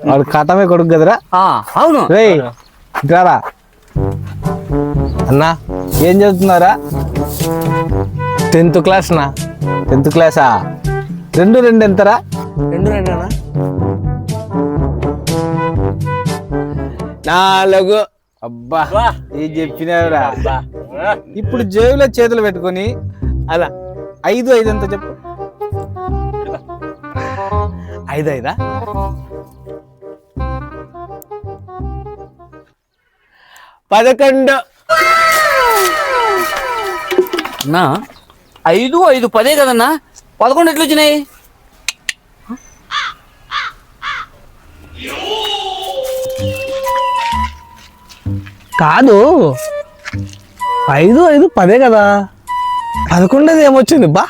వాడు కటమే కొడుకు కదరా. అవును రే ఇట్రారా. అన్నా ఏం చదువుతున్నారా? 10th క్లాస్ నా. 10th క్లాసా? 2 ఎంతరా? 2 4. అబ్బా ఏం చెప్పినావురా. ఇప్పుడు జేబులో చేతులు పెట్టుకొని అలా 5 ఎంత చెప్పు. 5 11. అన్నా 5 10 కదన్నా, 11 ఎట్లా వచ్చినాయి? కాదు 5 10 కదా, 11 ఏమొచ్చింది బా.